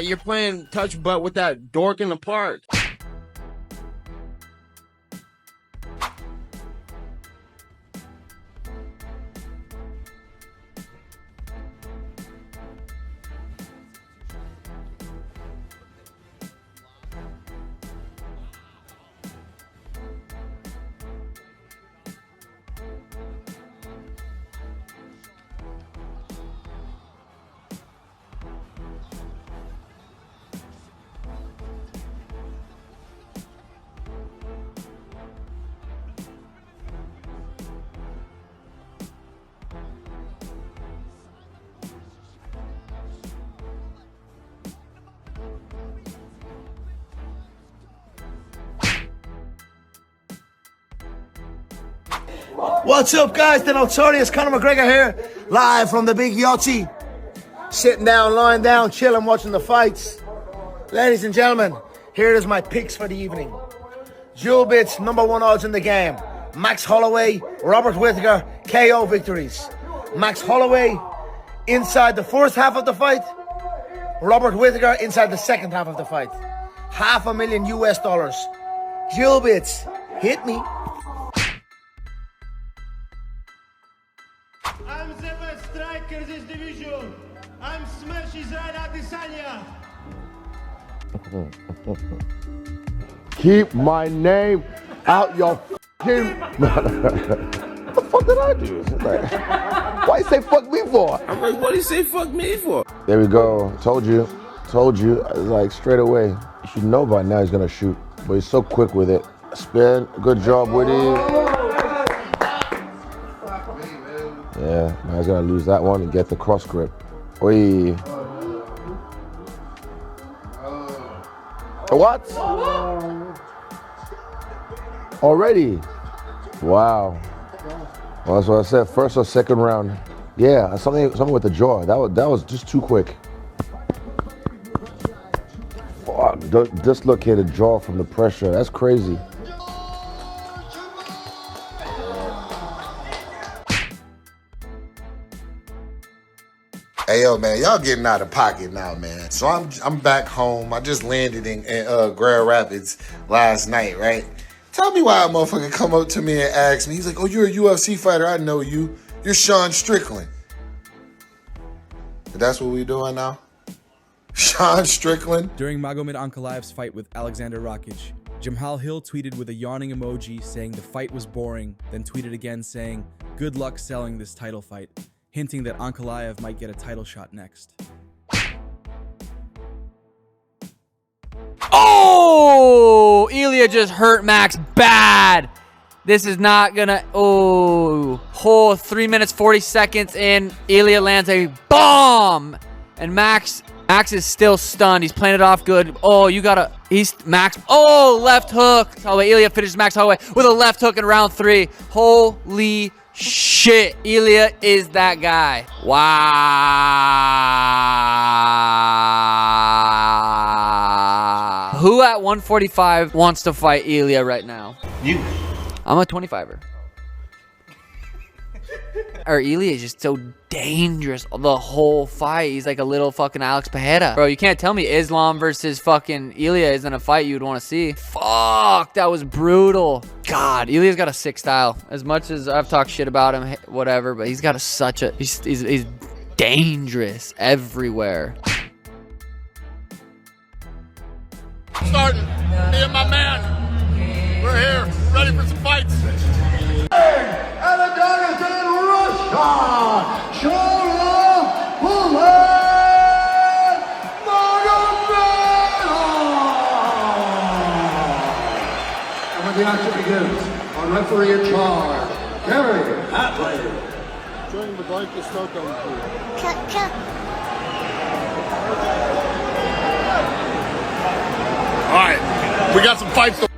You're playing touch butt with that dork in the park. What's up, guys? The notorious Conor McGregor here, live from the big Yachty. Sitting down, lying down, chilling, watching the fights. Ladies and gentlemen, here is my picks for the evening. Dual bits, #1 odds in the game. Max Holloway, Robert Wittaker, KO victories. Max Holloway inside the first half of the fight. Robert Wittaker inside the second half of the fight. $500,000 US. Dual bits, hit me. I'm the best striker this division. I'm Smash Israel Adesanya. Keep my name out your f***ing... What the fuck did I do? Like, why you say fuck me for? I'm like, what do you say fuck me for? There we go. Told you. Like, straight away. You should know by now he's gonna shoot. But he's so quick with it. Spin. Good job, Woody. Yeah, now he's gonna lose that one and get the cross grip. Oi. What? Already? Wow. Well, that's what I said. First or second round. Yeah, something with the jaw. That was just too quick. Fuck, dislocated jaw from the pressure. That's crazy. Hey, yo, man, y'all getting out of pocket now, man. So I'm back home. I just landed in Grand Rapids last night, right? Tell me why a motherfucker come up to me and ask me. He's like, oh, you're a UFC fighter. I know you. You're Sean Strickland. That's what we doing now? Sean Strickland? During Magomed Ankalaev's fight with Alexander Rakic, Jamahal Hill tweeted with a yawning emoji saying the fight was boring, then tweeted again saying, good luck selling this title fight, hinting that Ankalaev might get a title shot next. Oh! Ilia just hurt Max bad. This is not gonna... Oh, whole 3 minutes, 40 seconds in. Ilia lands a bomb. And Max is still stunned. He's playing it off good. Oh, you gotta... Max... Oh, left hook. Holloway. Ilia finishes Max Holloway with a left hook in round 3. Holy shit. Ilia is that guy. Wow. Who at 145 wants to fight Ilia right now? You. I'm a 25er. Or Ilia is just so dangerous the whole fight. He's like a little fucking Alex Pereira. Bro, you can't tell me Islam versus fucking Ilia isn't a fight you'd want to see. Fuck, that was brutal. God, Ilia's got a sick style. As much as I've talked shit about him, whatever, but he's got he's dangerous everywhere. Starting. Me and my man. We're here, ready for some fights. And the dog is in Russia. And when the action begins, our referee in charge, Gary Hatley. Join the bike to start on All right, we got some fights to...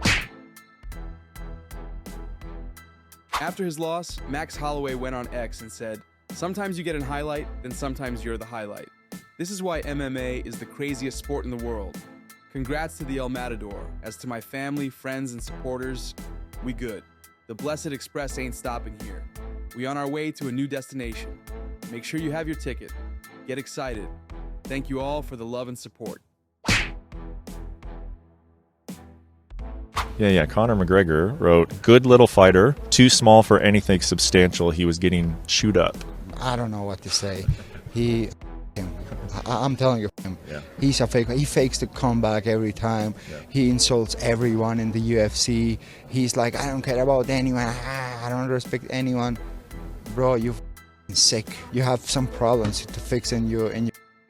After his loss, Max Holloway went on X and said, sometimes you get an highlight, then sometimes you're the highlight. This is why MMA is the craziest sport in the world. Congrats to the El Matador. As to my family, friends, and supporters, we good. The Blessed Express ain't stopping here. We on our way to a new destination. Make sure you have your ticket. Get excited. Thank you all for the love and support. Yeah. Conor McGregor wrote, "Good little fighter, too small for anything substantial. He was getting chewed up." I don't know what to say. I'm telling you, Yeah. he's a fake. He fakes the comeback every time. Yeah. He insults everyone in the UFC. He's like, I don't care about anyone. I don't respect anyone. Bro, you're sick. You have some problems to fix in your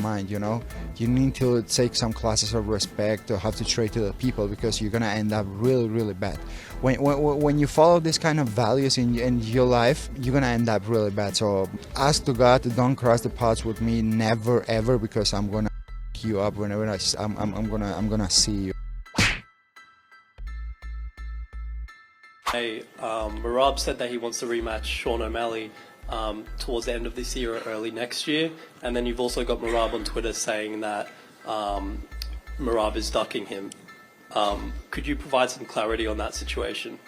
mind, you know. You need to take some classes of respect to have to trade to the people, because you're gonna end up really, really bad. When you follow this kind of values in your life, you're gonna end up really bad. So ask to God, don't cross the paths with me, never ever, because I'm gonna you up whenever I'm gonna see you. Hey, Merab said that he wants to rematch Sean O'Malley towards the end of this year or early next year, and then you've also got Merab on Twitter saying that Merab is ducking him. Could you provide some clarity on that situation?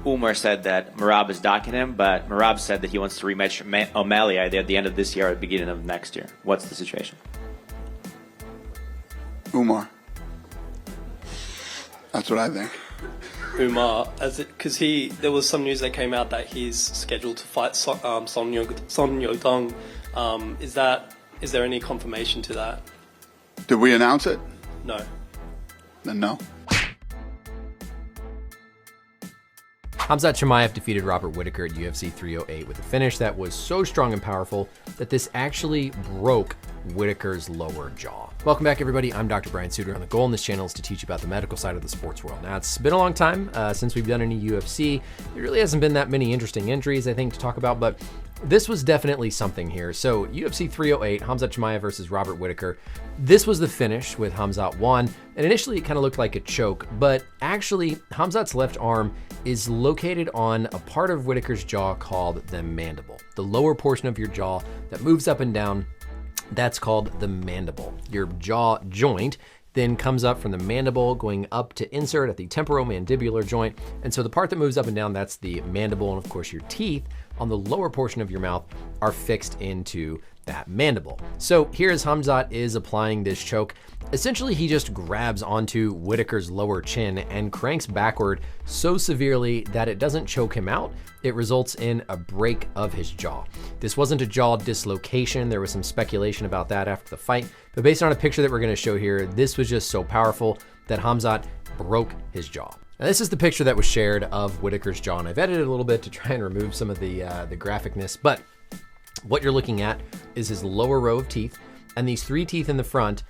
Umar said that Merab is docking him, but Merab said that he wants to rematch O'Malley either at the end of this year or the beginning of next year. What's the situation? Umar. That's what I think. Umar, because there was some news that came out that he's scheduled to fight Son Yodong. Is there any confirmation to that? Did we announce it? No. Then no. Khamzat Chimaev defeated Robert Wittaker at UFC 308 with a finish that was so strong and powerful that this actually broke Whittaker's lower jaw. Welcome back, everybody. I'm Dr. Brian Suter, and the goal on this channel is to teach you about the medical side of the sports world. Now, it's been a long time since we've done any UFC. There really hasn't been that many interesting injuries, I think, to talk about, but this was definitely something here. So UFC 308, Khamzat Chimaev versus Robert Wittaker. This was the finish with Khamzat won, and initially it kind of looked like a choke, but actually Khamzat's left arm is located on a part of Whittaker's jaw called the mandible. The lower portion of your jaw that moves up and down, that's called the mandible. Your jaw joint then comes up from the mandible going up to insert at the temporomandibular joint. And so the part that moves up and down, that's the mandible. And of course your teeth on the lower portion of your mouth are fixed into that mandible. So here as Khamzat is applying this choke, essentially he just grabs onto Whittaker's lower chin and cranks backward so severely that it doesn't choke him out. It results in a break of his jaw. This wasn't a jaw dislocation. There was some speculation about that after the fight, but based on a picture that we're gonna show here, this was just so powerful that Khamzat broke his jaw. Now, this is the picture that was shared of Whittaker's jaw, and I've edited a little bit to try and remove some of the graphicness, but what you're looking at is his lower row of teeth, and these three teeth in the front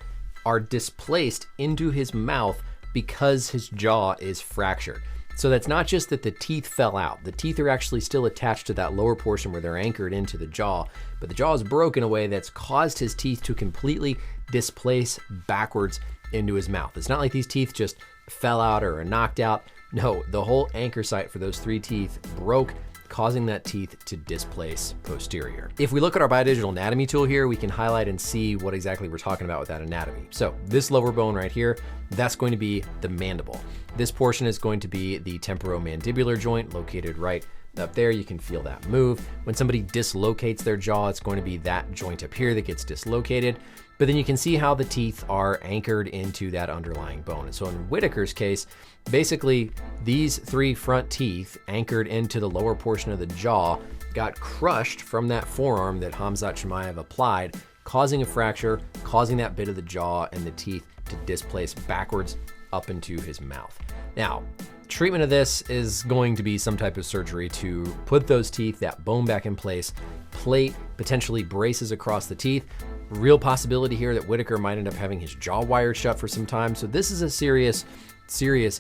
are displaced into his mouth because his jaw is fractured. So that's not just that the teeth fell out. The teeth are actually still attached to that lower portion where they're anchored into the jaw, but the jaw is broken in a way that's caused his teeth to completely displace backwards into his mouth. It's not like these teeth just fell out or are knocked out. No, the whole anchor site for those three teeth broke, causing that teeth to displace posterior. If we look at our biodigital anatomy tool here, we can highlight and see what exactly we're talking about with that anatomy. So this lower bone right here, that's going to be the mandible. This portion is going to be the temporomandibular joint located right up there. You can feel that move. When somebody dislocates their jaw, it's going to be that joint up here that gets dislocated. But then you can see how the teeth are anchored into that underlying bone. And so in Whittaker's case, basically these three front teeth anchored into the lower portion of the jaw got crushed from that forearm that Khamzat Chimaev applied, causing a fracture, causing that bit of the jaw and the teeth to displace backwards up into his mouth. Now, treatment of this is going to be some type of surgery to put those teeth, that bone back in place, plate, potentially braces across the teeth. Real possibility here that Whittaker might end up having his jaw wired shut for some time. So this is a serious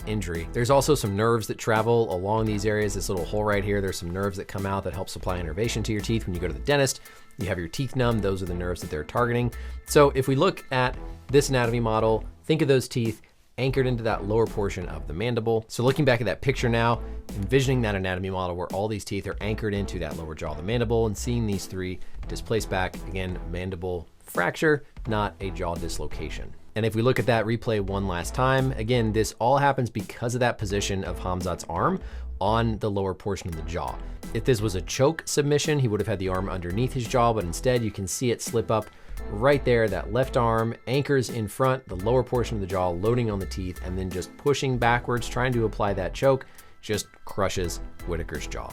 injury. There's also some nerves that travel along these areas. This little hole right here, there's some nerves that come out that help supply innervation to your teeth. When you go to the dentist, you have your teeth numb. Those are the nerves that they're targeting. So if we look at this anatomy model, think of those teeth anchored into that lower portion of the mandible. So looking back at that picture now, envisioning that anatomy model where all these teeth are anchored into that lower jaw of the mandible and seeing these three displaced back, again, mandible fracture, not a jaw dislocation. And if we look at that replay one last time, again, this all happens because of that position of Khamzat's arm on the lower portion of the jaw. If this was a choke submission, he would have had the arm underneath his jaw, but instead you can see it slip up right there. That left arm anchors in front, the lower portion of the jaw loading on the teeth, and then just pushing backwards, trying to apply that choke, just crushes Whittaker's jaw.